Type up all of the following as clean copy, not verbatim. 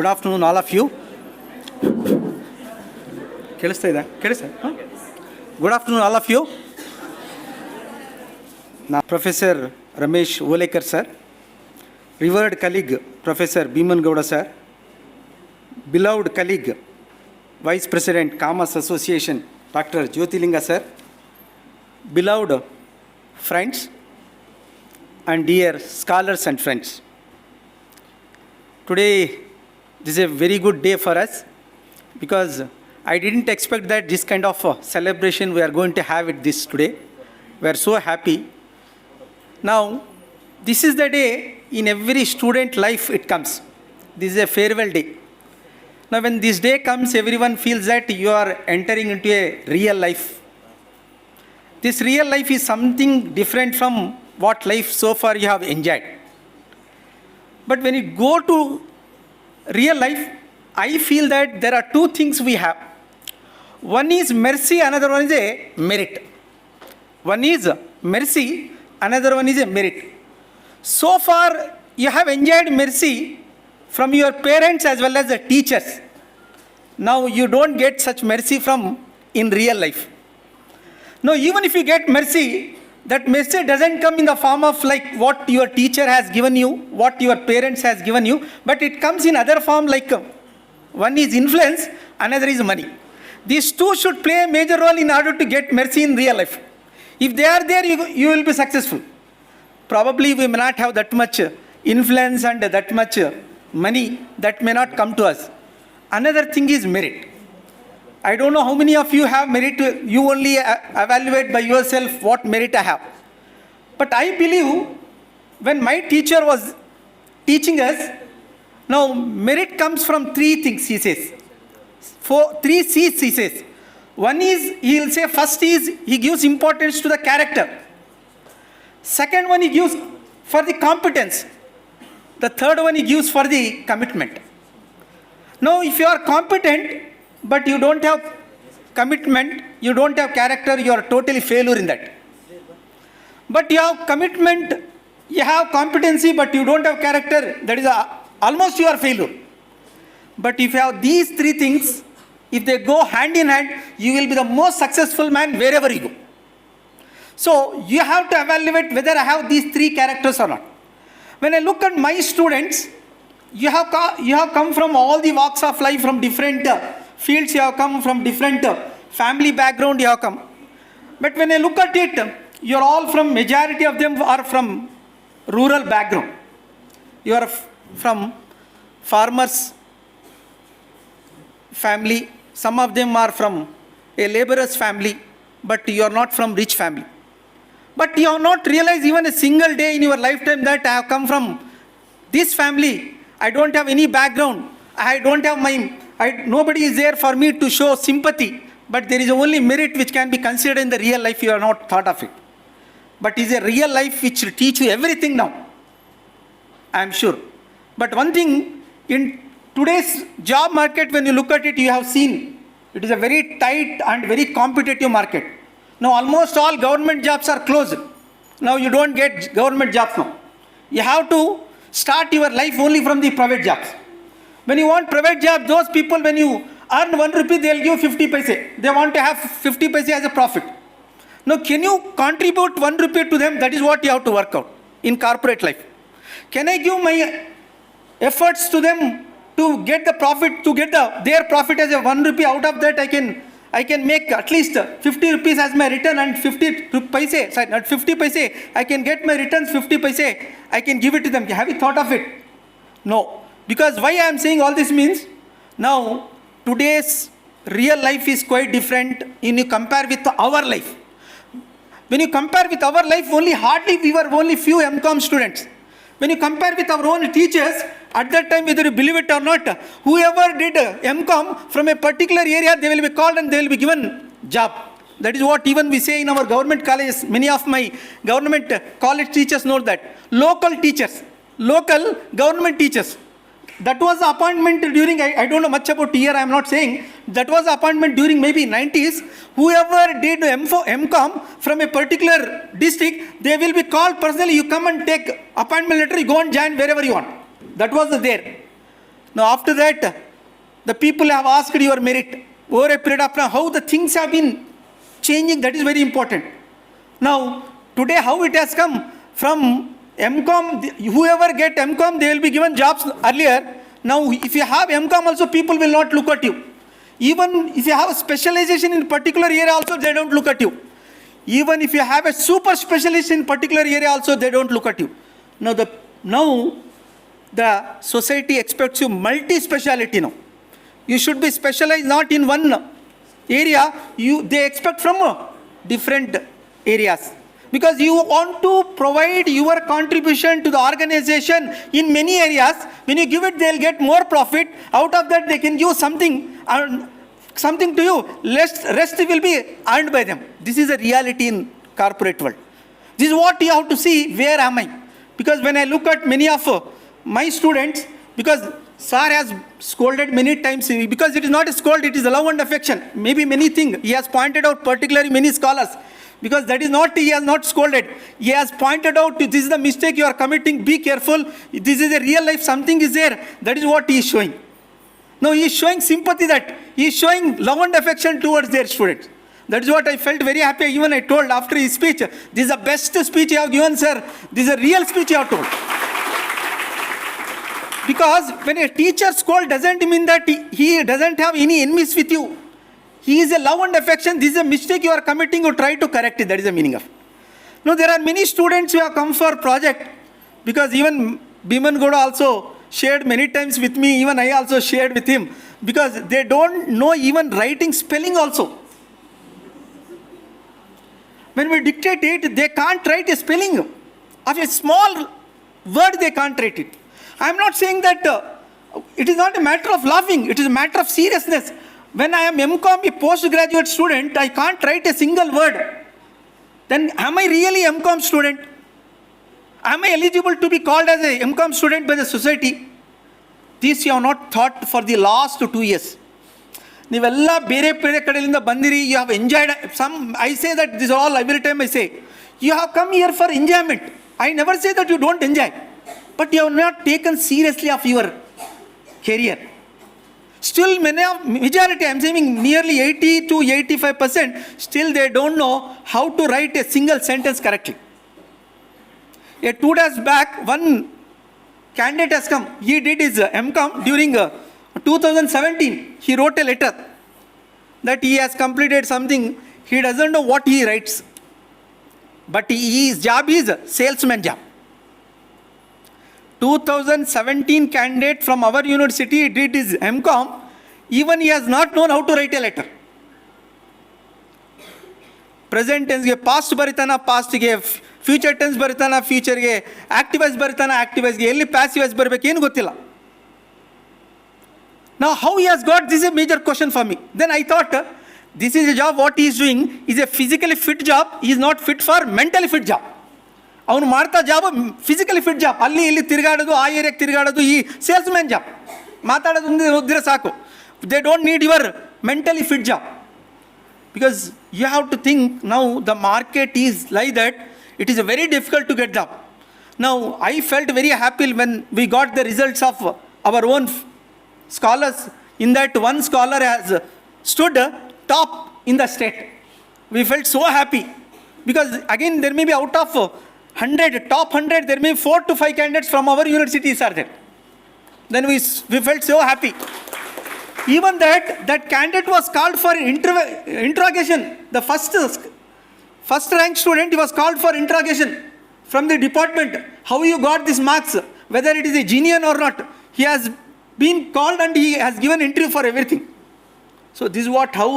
Good afternoon, all of you. ಕೇಳಿಸ್ತಾ ಇದೆ? Good afternoon, all of you. Now, Professor Ramesh Olekar sir, revered colleague Professor Bhiman Gowda sir, beloved colleague Vice President Commerce Association Dr. Jyotilinga sir, beloved friends and dear scholars and friends. Today, this is a very good day for us because I didn't expect that this kind of celebration we are going to have it this today. We are so happy. Now, this is the day in every student life it comes. This is a farewell day. Now, when this day comes, everyone feels that you are entering into a real life. This real life is something different from what life so far you have enjoyed. But when you go to real life, I feel that there are two things we have. One is mercy, another one is a merit. One is mercy, another one is a merit. So far, you have enjoyed mercy from your parents as well as the teachers. Now, you don't get such mercy from in real life. Now, even if you get mercy, that mercy doesn't come in the form of like what your teacher has given you, what your parents has given you, but it comes in other form like one is influence, another is money. These two should play a major role in order to get mercy in real life. If they are there, you will be successful. Probably we may not have that much influence and that much money, that may not come to us. Another thing is merit. I don't know how many of you have merit. You only evaluate by yourself what merit I have. But I believe when my teacher was teaching us, now merit comes from three things, he says. Three C's, he says. One is, he will say, first is, he gives importance to the character. Second one, he gives for the competence. The third one, he gives for the commitment. Now, if you are competent, but you don't have commitment, you don't have character, you are totally failure in that. But you have commitment, you have competency, but you don't have character, that is almost you are failure. But if you have these three things, if they go hand in hand, you will be the most successful man wherever you go. So you have to evaluate whether I have these three characters or not. When I look at my students, you have come from all the walks of life, from different fields, you have come from different family background, you have come. But when I look at it, you are all from, majority of them are from rural background. You are from farmers family, some of them are from a laborer's family, but you are not from rich family. But you have not realized even a single day in your lifetime that I have come from this family. I don't have any background. I don't have nobody is there for me to show sympathy. But there is only merit which can be considered in the real life. You are not thought of it. But it is a real life which will teach you everything now. I am sure. But one thing, in today's job market, when you look at it, you have seen it is a very tight and very competitive market. Now almost all government jobs are closed. Now you don't get government jobs now. You have to start your life only from the private jobs. When you want private job, those people, when you earn 1 rupee, they'll give 50 paise. They want to have 50 paise as a profit. Now, can you contribute 1 rupee to them? That is what you have to work out in corporate life. Can I give my efforts to them to get the profit, to get their profit as a 1 rupee? Out of that, I can make at least 50 rupees as my return, and 50 paise, sorry, not 50 paise, I can get my returns 50 paise, I can give it to them. Have you thought of it? No. Because why I am saying all this means, now today's real life is quite different when you compare with our life. When you compare with our life, hardly we were only few MCOM students. When you compare with our own teachers, at that time, whether you believe it or not, whoever did MCOM from a particular area, they will be called and they will be given job. That is what even we say in our government colleges. Many of my government college teachers know that. Local teachers, local government teachers. That was the appointment during, I don't know much about year, I am not saying. That was the appointment during maybe 90s. Whoever did MCOM from a particular district, they will be called personally. You come and take appointment letter, you go and join wherever you want. That was there. Now after that, the people have asked your merit. Over a period of time, how the things have been changing, that is very important. Now, today how it has come from MCOM, whoever get MCOM, they will be given jobs earlier. Now, if you have MCOM also, people will not look at you. Even if you have a specialization in particular area also, they don't look at you. Even if you have a super specialist in particular area also, they don't look at you. Now, the society expects you multi-speciality now. You should be specialized not in one area, they expect from different areas. Because you want to provide your contribution to the organization in many areas. When you give it, they'll get more profit. Out of that, they can give something to you. Rest will be earned by them. This is a reality in corporate world. This is what you have to see, where am I? Because when I look at many of my students, because Sir has scolded many times, because it is not a scold, it is a love and affection. Maybe many things. He has pointed out particularly many scholars. Because that is not, he has not scolded. He has pointed out, this is the mistake you are committing, be careful. This is a real life, something is there. That is what he is showing. Now he is showing sympathy, that he is showing love and affection towards their students. That is what I felt very happy. Even I told after his speech, this is the best speech you have given, sir. This is a real speech you have told. Because when a teacher scold doesn't mean that he doesn't have any enemies with you. He is a love and affection. This is a mistake you are committing, you try to correct it. That is the meaning of it. Now there are many students who have come for project, because even Bhiman Gowda also shared many times with me, even I also shared with him, because they don't know even writing spelling also. When we dictate it, they can't write a spelling of a small word, they can't write it. I am not saying that it is not a matter of laughing, it is a matter of seriousness. When I am MCOM, a postgraduate student, I can't write a single word. Then am I really MCOM student? Am I eligible to be called as a MCOM student by the society? This you have not thought for the last 2 years. ನೀವೆಲ್ಲ ಬೇರೆ ಬೇರೆ ಕಡೆಯಿಂದ ಬಂದಿರಿ, you have enjoyed some. I say that this all every time I say, you have come here for enjoyment. I never say that you don't enjoy, but you have not taken seriously of your career. Still, majority, I am saying nearly 80 to 85%, still they don't know how to write a single sentence correctly. 2 days back, one candidate has come. He did his MCOM during 2017. He wrote a letter that he has completed something. He doesn't know what he writes. But his job is salesman job. 2017 candidate from our university did his MCOM. Even he has not known how to write a letter. Present tense ge past baritana, past ge future tense baritana, future ge active voice baritana, active voice ge elli passive voice barbeku ಏನು ಗೊತ್ತಿಲ್ಲ. Now how he has got, this is a major question for me. Then I thought, this is a job, what he is doing is a physically fit job. He is not fit for mentally fit job. ಅವನು ಮಾಡ್ತಾ job physically fit job, ಅಲ್ಲಿ ಇಲ್ಲಿ ತಿರುಗಾಡೋದು, ಆ ಏರಿಯಾಗೆ ತಿರುಗಾಡೋದು, ಈ salesman job, ಮಾತಾಡೋದು ಹೋದ್ರೆ ಸಾಕು. They don't need your mentally fit job. Because you have to think now the market is like that it is very difficult to get job. Now I felt very happy when we got the results of our own scholars. In that, one scholar has stood top in the state. We felt so happy, because again there may be out of 100, top 100, there may be 4 to 5 candidates from our universities are there. Then we felt so happy. Even that candidate was called for interrogation. The first rank student, he was called for interrogation from the department. How you got these marks? Whether it is a genius or not. He has been called and he has given interview for everything. So this is how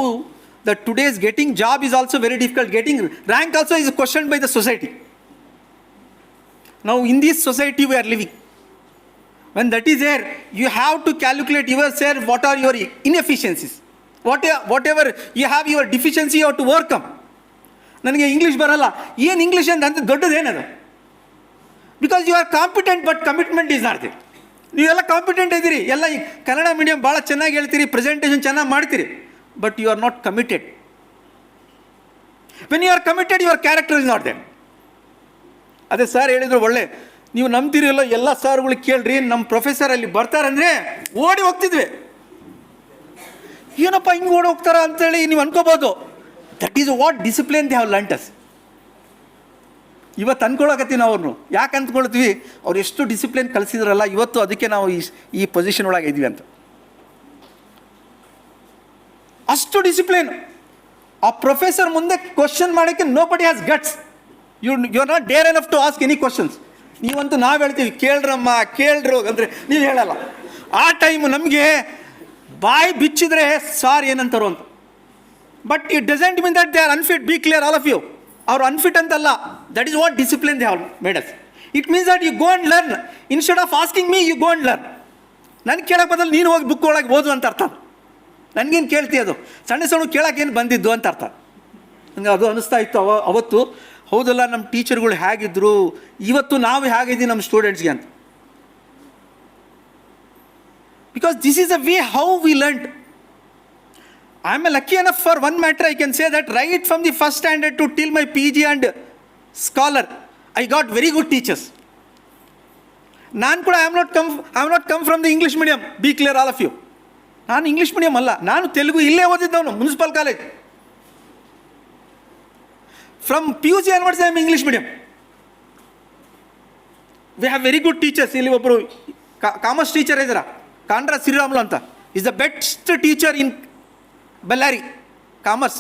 the today's getting job is also very difficult. Getting rank also is questioned by the society. Now in this society we are living. When that is there, you have to calculate yourself, what are your inefficiencies. Whatever you have your deficiency, you have to overcome. ನನಗೆ English ಬರಲ್ಲ, ಏನು English ಅಂತ ದೊಡ್ಡದೇನದು? Because you are competent but commitment is not there. ನೀವೆಲ್ಲ competent ಇದ್ದೀರಿ, ಎಲ್ಲ Kannada medium ಭಾಳ ಚೆನ್ನಾಗಿ ಹೇಳ್ತೀರಿ, ಪ್ರೆಸೆಂಟೇಷನ್ ಚೆನ್ನಾಗಿ ಮಾಡ್ತೀರಿ, but you are not committed. When you are committed, your character is not there. ಅದೇ ಸರ್ ಹೇಳಿದ್ರು, ಒಳ್ಳೆ ನೀವು ನಂಬ್ತಿರಲ್ಲ, ಎಲ್ಲ ಸಾರ್ಗಳು ಕೇಳ್ರಿ, ನಮ್ಮ ಪ್ರೊಫೆಸರ್ ಅಲ್ಲಿ ಬರ್ತಾರಂದರೆ ಓಡಿ ಹೋಗ್ತಿದ್ವಿ. ಏನಪ್ಪ ಹಿಂಗೆ ಓಡಿ ಹೋಗ್ತಾರ ಅಂತೇಳಿ ನೀವು ಅನ್ಕೋಬೋದು. That is what discipline they have learned us. ಇವತ್ತು ಅಂದ್ಕೊಳಕತ್ತೀವಿ ನಾವು ಅವ್ರನ್ನು. ಯಾಕೆ ಅಂದ್ಕೊಳ್ತೀವಿ? ಅವ್ರು ಎಷ್ಟು ಡಿಸಿಪ್ಲಿನ್ ಕಲಿಸಿದ್ರಲ್ಲ, ಇವತ್ತು ಅದಕ್ಕೆ ನಾವು ಈ ಪೊಸಿಷನ್ ಒಳಗೆ ಇದ್ವಿ ಅಂತ. ಅಷ್ಟು ಡಿಸಿಪ್ಲಿನ್. ಆ ಪ್ರೊಫೆಸರ್ ಮುಂದೆ ಕ್ವಶನ್ ಮಾಡೋಕ್ಕೆ nobody has guts. You are not dare enough to ask any questions. ನೀವಂತೂ ನಾವು ಹೇಳ್ತೀವಿ ಕೇಳ್ರಮ್ಮ ಕೇಳ್ರು ಅಂದರೆ ನೀವು ಹೇಳಲ್ಲ. ಆ ಟೈಮು ನಮಗೆ ಬಾಯಿ ಬಿಚ್ಚಿದ್ರೆ ಸಾರ್ ಏನಂತಾರೋ ಅಂತ. But it doesn't mean that they are unfit. Be clear all of you. ಅವ್ರು ಅನ್ಫಿಟ್ ಅಂತಲ್ಲ. That is what discipline they have made us. It means that you go and learn instead of asking me, you go and learn. ನನಗೆ ಕೇಳೋಕೆ ಬದಲು ನೀನು ಹೋಗಿ book ಒಳಗೆ ಓದು ಅಂತ ಅರ್ಥ. ನನಗೇನು ಕೇಳ್ತೀಯ? ಅದು ಸಣ್ಣ ಸಣ್ಣ ಕೇಳೋಕ್ಕೇನು ಬಂದಿದ್ದು ಅಂತ ಅರ್ಥ. ನನಗೆ ಅದು ಅನ್ನಿಸ್ತಾ ಇತ್ತು ಅವತ್ತು. ಹೌದಲ್ಲ, ನಮ್ಮ ಟೀಚರ್ಗಳು ಹೇಗಿದ್ದರು, ಇವತ್ತು ನಾವು ಹೇಗಿದ್ದೀವಿ ನಮ್ಮ ಸ್ಟೂಡೆಂಟ್ಸ್ಗೆ ಅಂತ. Because this is a way how we learned. I am lucky enough for one matter. I can say that right from the first standard to till my PG and scholar I got very good teachers. ನಾನು ಕೂಡ I am not come from the English medium. Be clear all of you. ನಾನು English medium ಅಲ್ಲ, ನಾನು ತೆಲುಗು ಇಲ್ಲೇ ಓದಿದ್ದವನು, municipal college. From PUC onwards I am English medium. We have very good teachers. ಇಲ್ಲಿ ಒಬ್ಬರು commerce teacher ಇದ್ದಾರ, ಕಾಂಡ್ರಾ ಶ್ರೀರಾಮುಲು ಅಂತ. Is the best teacher in Ballari commerce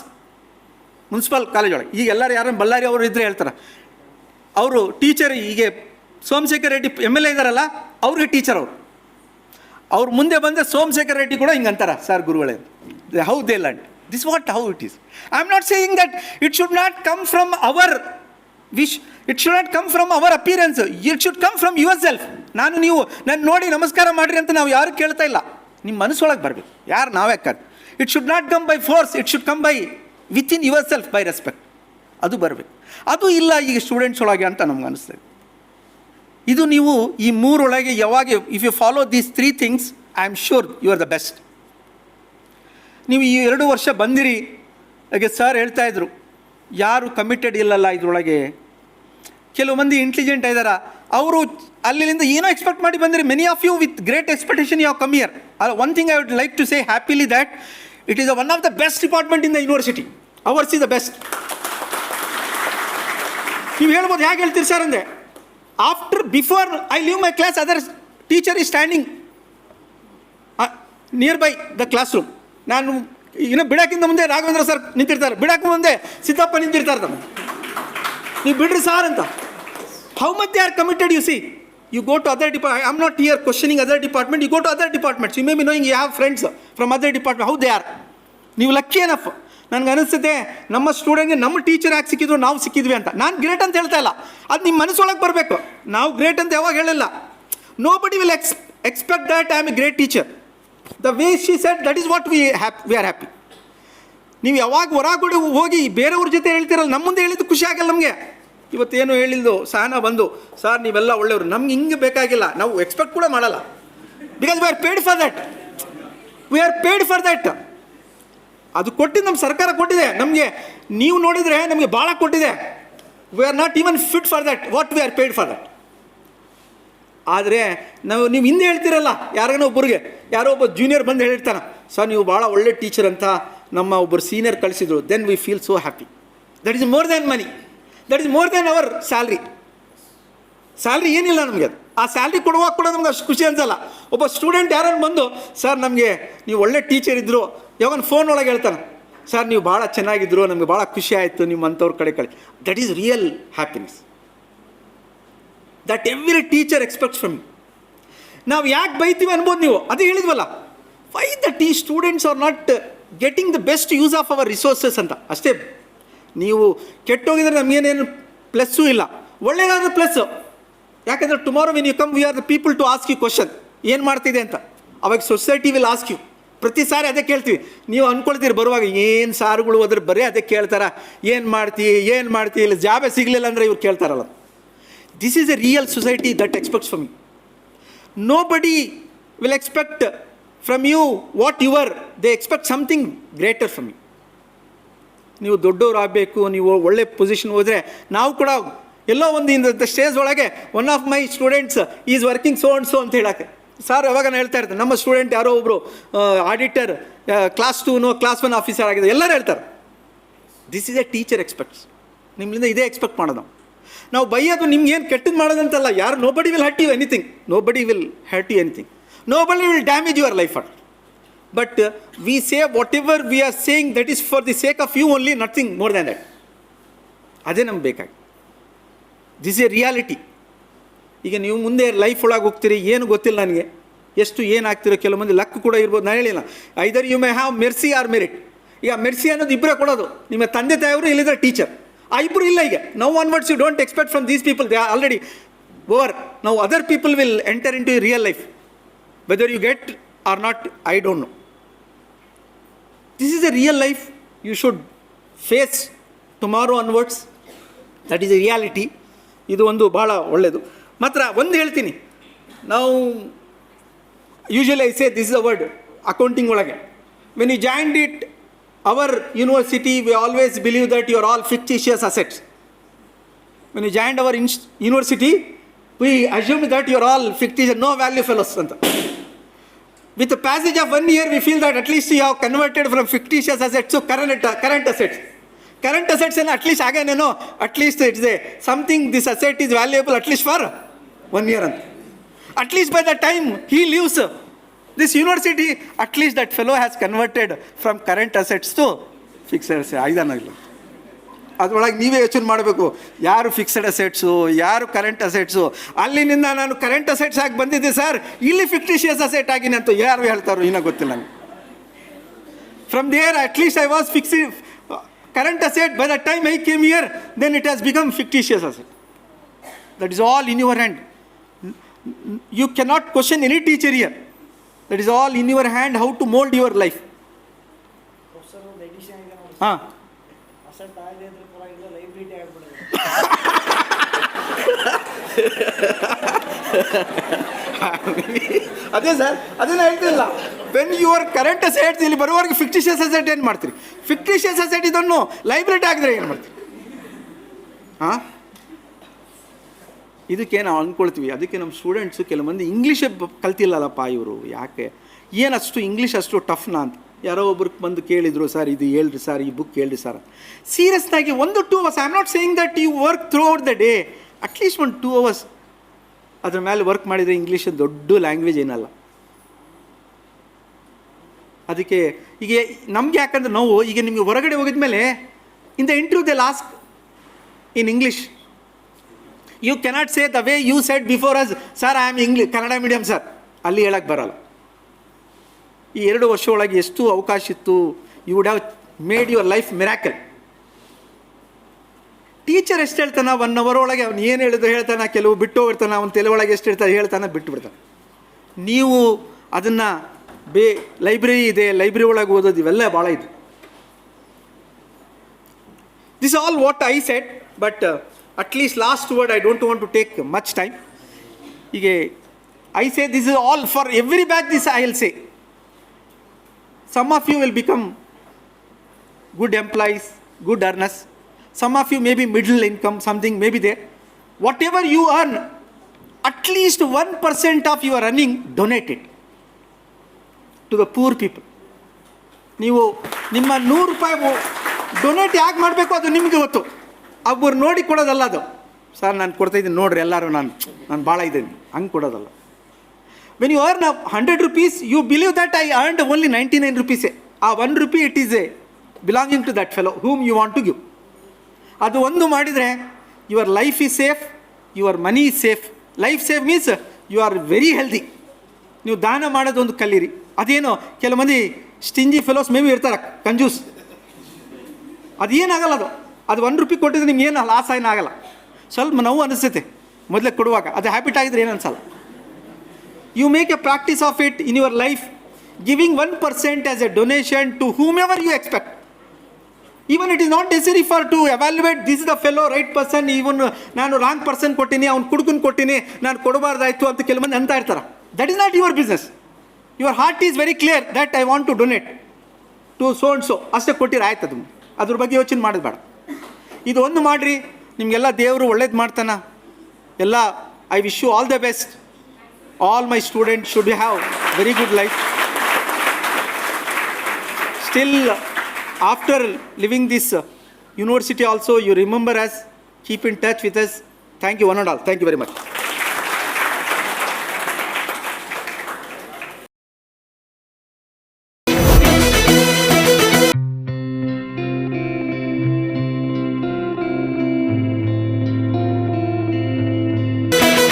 municipal college ಒಳಗೆ. ಈಗ ಎಲ್ಲರೂ ಯಾರು ಬಳ್ಳಾರಿ ಅವರು ಇದ್ದರೆ ಹೇಳ್ತಾರೆ. ಅವರು ಟೀಚರ್. ಈಗ ಸೋಮಶೇಖರ್ ರೆಡ್ಡಿ MLA ಇದ್ದಾರಲ್ಲ, ಅವ್ರಿಗೆ ಟೀಚರ್ ಅವರು. ಅವ್ರು ಮುಂದೆ ಬಂದರೆ ಸೋಮಶೇಖರ್ ರೆಡ್ಡಿ ಕೂಡ ಹಿಂಗೆ ಅಂತಾರೆ, ಸರ್ ಗುರುಗಳೇ. How they learn this what how it is. I am not saying that it should not come from our wish, it should not come from our appearance, it should come from your self. ನಾನು ನೀವು ನನ್ನ ನೋಡಿ ನಮಸ್ಕಾರ ಮಾಡಿರಿ ಅಂತ ನಾವು ಯಾರು ಕೇಳ್ತಾ ಇಲ್ಲ. ನಿಮ್ಮ ಮನಸ್ಸೊಳಗೆ ಬರಬೇಕು. ಯಾರು ನಾವೇ ಕಾದು. It should not come by force, it should come by within your self, by respect. ಅದು ಬರಬೇಕು. ಅದು ಇಲ್ಲ ಈಗ ಸ್ಟೂಡೆಂಟ್ಸ್ ಒಳಗೆ ಅಂತ ನಮ್ಗೆ ಅನಿಸ್ತದೆ. ಇದು ನೀವು ಈ ಮೂರೊಳಗೆ ಯಾವಾಗ if you follow these 3 things, I am sure you are the best. ನೀವು ಈ 2 ವರ್ಷ ಬಂದಿರಿ. ಹಾಗೆ ಸರ್ ಹೇಳ್ತಾಯಿದ್ರು, ಯಾರು ಕಮಿಟೆಡ್ ಇಲ್ಲಲ್ಲ ಇದರೊಳಗೆ. ಕೆಲವು ಮಂದಿ ಇಂಟೆಲಿಜೆಂಟ್ ಇದ್ದಾರ, ಅವರು ಅಲ್ಲಿಂದ ಏನೋ ಎಕ್ಸ್ಪೆಕ್ಟ್ ಮಾಡಿ ಬಂದಿರಿ. Many of you with great expectation you have come here. One thing I would like to say happily that it is one of the best department in the university. Ours is the best. ನೀವು ಹೇಳ್ಬೋದು, ಹೇಗೆ ಹೇಳ್ತೀರಿ sir ಅಂದೆ. Before I leave my class, other teacher is standing nearby the classroom. ನಾನು ಇನ್ನೂ ಬಿಡೋಕ್ಕಿಂತ ಮುಂದೆ Raghavendra sir ನಿಂತಿರ್ತಾರೆ, ಬಿಡೋಕ್ಕೆ ಮುಂದೆ ಸಿದ್ದಪ್ಪ ನಿಂತಿರ್ತಾರೆ. ನೀವು ಬಿಡ್ರಿ ಸಾರ್ ಅಂತ. How much they are committed you see. You go to other department. I am not here questioning other department. You go to other departments. You may be knowing you have friends from other department. How they are. ನೀವು lucky enough. ನನಗೆ ಅನಿಸುತ್ತೆ ನಮ್ಮ ಸ್ಟೂಡೆಂಟ್ಗೆ ನಮ್ಮ teacher ಯಾಕೆ ಸಿಕ್ಕಿದ್ರು, ನಾವು ಸಿಕ್ಕಿದ್ವಿ ಅಂತ. ನಾನು ಗ್ರೇಟ್ ಅಂತ ಹೇಳ್ತಾ ಇಲ್ಲ, ಅದು ನಿಮ್ಮ ಮನಸ್ಸೊಳಗೆ ಬರಬೇಕು. ನಾವು ಗ್ರೇಟ್ ಅಂತ ಯಾವಾಗ ಹೇಳಿಲ್ಲ. ನೋ ಬಡಿ will expect that I am A great teacher. The way she said that is what we are happy. ನೀವು ಯಾವಾಗ ಹೊರಗಡೆ ಹೋಗಿ ಬೇರೆಯವ್ರ ಜೊತೆ ಹೇಳ್ತಿರಲ್ಲ, ನಮ್ಮ ಮುಂದೆ ಹೇಳಿದ್ದು ಖುಷಿ ಆಗಲ್ಲ ನಮಗೆ. ಇವತ್ತೇನು ಹೇಳಿದ್ದು ಸಹನಾ ಬಂದು, ಸರ್ ನೀವೆಲ್ಲ ಒಳ್ಳೆಯವರು, ನಮ್ಗೆ ಹಿಂಗೆ ಬೇಕಾಗಿಲ್ಲ, ನಾವು ಎಕ್ಸ್ಪೆಕ್ಟ್ ಕೂಡ ಮಾಡಲ್ಲ. Because we are paid for that. We are paid for that. ಅದು ಕೊಟ್ಟಿದ್ದು ನಮ್ಮ ಸರ್ಕಾರ ಕೊಟ್ಟಿದೆ ನಮಗೆ. ನೀವು ನೋಡಿದರೆ ನಮಗೆ ಭಾಳ ಕೊಟ್ಟಿದೆ. We are not even fit for that what we are paid for that. ಆದರೆ ನೀವು ಹಿಂದೆ ಹೇಳ್ತಿರಲ್ಲ, ಯಾರಿಗೋ ಒಬ್ಬರಿಗೆ, ಯಾರೋ ಒಬ್ಬ ಜೂನಿಯರ್ ಬಂದು ಹೇಳಿರ್ತಾನೆ, ಸರ್ ನೀವು ಭಾಳ ಒಳ್ಳೆ ಟೀಚರ್ ಅಂತ ನಮ್ಮ ಒಬ್ಬರು ಸೀನಿಯರ್ ಕಳಿಸಿದ್ರು. Then we feel so happy. That is more than money. That is more than our salary. Salary ಏನಿಲ್ಲ ನಮಗೆ. ಅದು ಆ ಸ್ಯಾಲ್ರಿ ಕೊಡುವಾಗ ಕೂಡ ನಮ್ಗೆ ಅಷ್ಟು ಖುಷಿ ಅನ್ಸಲ್ಲ. ಒಬ್ಬ ಸ್ಟೂಡೆಂಟ್ ಯಾರನ್ನು ಬಂದು, ಸರ್ ನಮಗೆ ನೀವು ಒಳ್ಳೆ ಟೀಚರ್ ಇದ್ದರು, ಯಾವಾಗ ಫೋನ್ ಒಳಗೆ ಹೇಳ್ತಾನೆ, ಸರ್ ನೀವು ಭಾಳ ಚೆನ್ನಾಗಿದ್ದರು, ನಮಗೆ ಭಾಳ ಖುಷಿ ಆಯಿತು ನಿಮ್ಮಂಥವ್ರ ಕಡೆ. That is real happiness. That every teacher expects from you. ನಾವು ಯಾಕೆ ಬೈತೀವಿ ಅನ್ಬೋದು ನೀವು. ಅದೇ ಹೇಳಿದ್ವಲ್ಲ, ವೈ ದಟ್ ಈ students are not getting the best use of our resources ಅಂತ ಅಷ್ಟೇ. ನೀವು ಕೆಟ್ಟೋಗಿದ್ರೆ ನಮಗೇನೇನು ಪ್ಲಸ್ಸೂ ಇಲ್ಲ, ಒಳ್ಳೆಯದಾದ ಪ್ಲಸ್ಸು. ಯಾಕೆಂದರೆ tomorrow when you come we are the people to ask you question, ಏನು ಮಾಡ್ತಿದೆ ಅಂತ. ಅವಾಗ ಸೊಸೈಟಿ ವಿಲ್ ಆಸ್ಕ್ ಯು. ಪ್ರತಿ ಸಾರಿ ಅದೇ ಕೇಳ್ತೀವಿ. ನೀವು ಅಂದ್ಕೊಳ್ತೀರಿ ಬರುವಾಗ, ಏನು ಸಾರುಗಳು ಹೋದ್ರೆ ಬರೀ ಅದೇ ಕೇಳ್ತಾರ, ಏನು ಮಾಡ್ತೀವಿ ಇಲ್ಲ ಜಾಬೇ ಸಿಗಲಿಲ್ಲ ಅಂದರೆ ಇವ್ರು ಕೇಳ್ತಾರಲ್ಲ. This is a real society that expects from you. Nobody will expect from you what your, they expect something greater from you. ನೀವು ದೊಡ್ಡವರು ಆಗಬೇಕು, ನೀವು ಒಳ್ಳೆ ಪೊಸಿಷನ್ ಹೋದರೆ ನಾವು ಕೂಡ ಎಲ್ಲೋ ಒಂದು ಇಂದ ಸ್ಟೇಜ್ ಒಳಗೆ one of my students is working so and so ಅಂತ ಹೇಳಕ್ಕೆ ಸರ್ ಯಾವಾಗ ಹೇಳ್ತಾ ಇರ್ತಾರೆ, ನಮ್ಮ ಸ್ಟೂಡೆಂಟ್ ಯಾರೋ ಒಬ್ಬರು ಆಡಿಟರ್ ಕ್ಲಾಸ್ 2ನೋ ಕ್ಲಾಸ್ 1 ಆಫೀಸರ್ ಆಗಿದೆ, ಎಲ್ಲರೂ ಹೇಳ್ತಾರೆ. This is A teacher expects. ನಿಮ್ಮಿಂದ ಇದೇ ಎಕ್ಸ್ಪೆಕ್ಟ್ ಮಾಡೋದು. ನಾವು ಬೈಯೋದು ನಿಮ್ಗೆ ಏನು ಕೆಟ್ಟದ್ದು ಮಾಡೋದಂತಲ್ಲ. ಯಾರು nobody will hurt you anything, nobody will hurt you anything, nobody will damage your life at. But we say whatever we are saying that is for the sake of you only, nothing more than that. ಅದೇ ನಮ್ಗೆ ಬೇಕಾಗಿ. This a reality. ಈಗ ನೀವು ಮುಂದೆ life ಒಳಗೆ ಹೋಗ್ತೀರಿ, ಏನು ಗೊತ್ತಿಲ್ಲ ನನಗೆ, ಎಷ್ಟು ಏನಾಗ್ತಿರೋ, ಕೆಲವು ಮಂದಿ ಲಕ್ ಕೂಡ ಇರ್ಬೋದು. ನಾನು ಹೇಳಿಲ್ಲ, either you may have mercy or merit. ಈಗ ಮೆರ್ಸಿ ಅನ್ನೋದು ಇಬ್ಬರೇ ಕೊಡೋದು, ನಿಮ್ಮ ತಂದೆ ತಾಯಿಯವರು ಇಲ್ಲಿದ್ರೆ ಟೀಚರ್, ಆ ಇಬ್ಬರು ಇಲ್ಲ. ಈಗ now onwards you don't expect from these people, they are already over. Now other people will enter into real life, whether you get or not, I don't know. This is a real life you should face tomorrow onwards. That is a reality. ಇದು ಒಂದು ಭಾಳ ಒಳ್ಳೆಯದು. ಮಾತ್ರ ಒಂದು ಹೇಳ್ತೀನಿ, ನಾವು usually I say this is a word accounting ಒಳಗೆ, when you joined it our university, V always believe that you are all fictitious assets. When you joined our university, we assume that you are all fictitious, no value fellows ಅಂತ. With the passage of 1 year, we feel that at least you have converted from fictitious assets to current assets. Current assets and at least again, you know, at least it's a something, this asset is valuable at least for 1 year. At least by the time he leaves this university, at least that fellow has converted from current assets to fixed assets. ಐದಾನಾಗಲ್ಲ. ಅದರೊಳಗೆ ನೀವೇ ಯೋಚನೆ ಮಾಡಬೇಕು, ಯಾರು fixed assets, ಯಾರು current assets. ಅಲ್ಲಿನಿಂದ ನಾನು current assets ಆಗಿ ಬಂದಿದ್ದೆ sir, ಇಲ್ಲಿ ಫಿಕ್ಟಿಷಿಯಸ್ ಅಸೆಟ್ ಆಗಿನಿ ಅಂತ ಯಾರು ಹೇಳ್ತಾರೋ ಇನ್ನೂ ಗೊತ್ತಿಲ್ಲ ನನಗೆ. From there at least I was fixed current asset. By the time I came here, then it has become fictitious asset. That is all in your hand. You cannot question any teacher here. That is all in your hand, how to mold your life. Professor, the edition is asset ಆಗಿದೆ ಅಂದ್ರೆ ಪೂರಾ ಇಲ್ಲ library ಆಗಿಬಿಡುತ್ತೆ. ಅದೇ sir, ಅದನ್ನು ಹೇಳ್ತಿಲ್ಲ. When your current assets ಇಲ್ಲಿ ಬರುವವರೆಗೆ ಫಿಕ್ಟಿಷಿಯಸ್ ಅಸೆಟ್ ಏನು ಮಾಡ್ತೀರಿ? ಫಿಕ್ಟಿಷಿಯಸ್ ಅಸೆಟ್ ಇದನ್ನು ಲೈಬ್ರರಿ ಆಗಿದ್ರೆ ಏನು ಮಾಡ್ತೀರಿ? ಹಾಂ, ಇದಕ್ಕೆ ನಾವು ಅಂದ್ಕೊಳ್ತೀವಿ. ಅದಕ್ಕೆ ನಮ್ಮ ಸ್ಟೂಡೆಂಟ್ಸು ಕೆಲವು ಮಂದಿ ಇಂಗ್ಲೀಷೇ ಕಲ್ತಿಲ್ಲಲ್ಲಪ್ಪ ಇವರು, ಯಾಕೆ ಏನಷ್ಟು ಇಂಗ್ಲೀಷ್ ಅಷ್ಟು ಟಫ್ನಾ ಅಂತ. ಯಾರೋ ಒಬ್ರಿಗೆ ಬಂದು ಕೇಳಿದರು, ಸರ್ ಇದು ಹೇಳ್ರಿ ಸರ್, ಈ ಬುಕ್ ಹೇಳ್ರಿ ಸರ್. ಸೀರಿಯಸ್ನಾಗಿ 1-2 hours, I am not saying that you work throughout the day, at least 1-2 hours ಅದ್ರ ಮೇಲೆ ವರ್ಕ್ ಮಾಡಿದರೆ ಇಂಗ್ಲೀಷ್ ದೊಡ್ಡ ಲ್ಯಾಂಗ್ವೇಜ್ ಏನಲ್ಲ. ಅದಕ್ಕೆ ಈಗ ನಮಗೆ ಯಾಕಂದ್ರೆ ನಾವು ಈಗ ನಿಮಗೆ ಹೊರಗಡೆ ಹೋಗಿದ ಮೇಲೆ in the interview they ask in English, you cannot say the way you said before us, sir I am Kannada medium sir, ಅಲ್ಲಿ ಹೇಳಕ್ಕೆ ಬರಲ್ಲ. ಈ 2 ವರ್ಷ ಒಳಗೆ ಎಷ್ಟು ಅವಕಾಶ ಇತ್ತು, you would have made your life miracle. Teacher ಎಷ್ಟು ಹೇಳ್ತಾನೆ 1 hour ಒಳಗೆ, ಅವ್ನು ಏನು ಹೇಳಿದ್ರು ಹೇಳ್ತಾನೆ, ಕೆಲವು ಬಿಟ್ಟು ಹೋಗಿರ್ತಾನೆ, ಅವನ ತಲೆ ಒಳಗೆ ಎಷ್ಟು ಹೇಳ್ತಾನೆ ಹೇಳ್ತಾನೆ, ಬಿಟ್ಟು ಬಿಡ್ತಾನೆ. ನೀವು ಅದನ್ನು ಲೈಬ್ರರಿ ಇದೆ, ಲೈಬ್ರರಿ ಒಳಗೆ ಓದೋದು, ಇವೆಲ್ಲ ಭಾಳ ಇದೆ. This all what I said, but at least last word I don't want to take much time. ಹೀಗೆ I say this is all for every batch. This I will say some of you will become good employees, good earners. Some of you may be middle income, something may be there. Whatever you earn, at least 1% of your earning, donate it to the poor people. ನೀವು ನಿಮ್ಮ 100 ರೂಪಾಯಿ donate ಯಾಕೆ ಮಾಡಬೇಕು ಅದು ನಿಮಗೆ ಗೊತ್ತು. ಒಬ್ಬರು ನೋಡಿ ಕೊಡೋದಲ್ಲ ಅದು. ಸರ್ ನಾನು ಕೊಡ್ತಾಯಿದ್ದೀನಿ ನೋಡ್ರಿ ಎಲ್ಲರೂ, ನಾನು ಭಾಳ ಇದ್ದೀನಿ, ಹಂಗೆ ಕೊಡೋದಲ್ಲ. When you earn 100 rupees, you believe that I earned only 99 rupees. ಆ 1 rupee it is belonging to that fellow whom you want to give. ಅದು ಒಂದು ಮಾಡಿದರೆ your life is safe, your money is safe. Life safe means you are very healthy. ನೀವು ದಾನ ಮಾಡೋದು ಒಂದು ಕಲೀರಿ. ಅದೇನೋ ಕೆಲವು ಮಂದಿ ಸ್ಟಿಂಜಿ ಫೆಲೋಸ್ ಮೇಬಿ ಇರ್ತಾರೆ, ಕಂಜೂಸ್. ಅದೇನಾಗಲ್ಲ, ಅದು 1 ರೂಪಾಯಿ ಕೊಟ್ಟಿದ್ರೆ ನಿಮ್ಗೆ ಏನು ಲಾಸ್ ಏನಾಗಲ್ಲ. ಸ್ವಲ್ಪ ನೋವು ಅನಿಸುತ್ತೆ ಮೊದಲೇ ಕೊಡುವಾಗ, ಅದು ಹ್ಯಾಬಿಟ್ ಆಗಿದ್ರೆ ಏನು ಅನ್ಸಲ್ಲ. You make a practice of it in your life, giving 1% as a donation to whomever you expect. Even it is not necessary for to evaluate this is the fellow right person, even ನಾನು wrong person ಕೊಟ್ಟಿನಿ, ಅವ್ನು ಕುಡ್ಕೊಂಡು ಕೊಟ್ಟಿನಿ, ನಾನು ಕೊಡಬಾರ್ದಾಯ್ತು ಅಂತ ಕೆಲವು ಮಂದಿ ಅಂತ ಇರ್ತಾರೆ. That is not your business. Your heart is very clear that I want to donate to so and so, ಅಷ್ಟೇ ಕೊಟ್ಟಿರ ಆಯ್ತು. ಅದ್ರ ಬಗ್ಗೆ ಯೋಚನೆ ಮಾಡೋದು ಬೇಡ. ಇದು ಒಂದು ಮಾಡಿರಿ, ನಿಮಗೆಲ್ಲ ದೇವರು ಒಳ್ಳೇದು ಮಾಡ್ತಾನ. ಎಲ್ಲ I wish you all the best. All my student should have very good life. Still, after leaving this university also, you remember us, keep in touch with us. Thank you one and all. Thank you very much.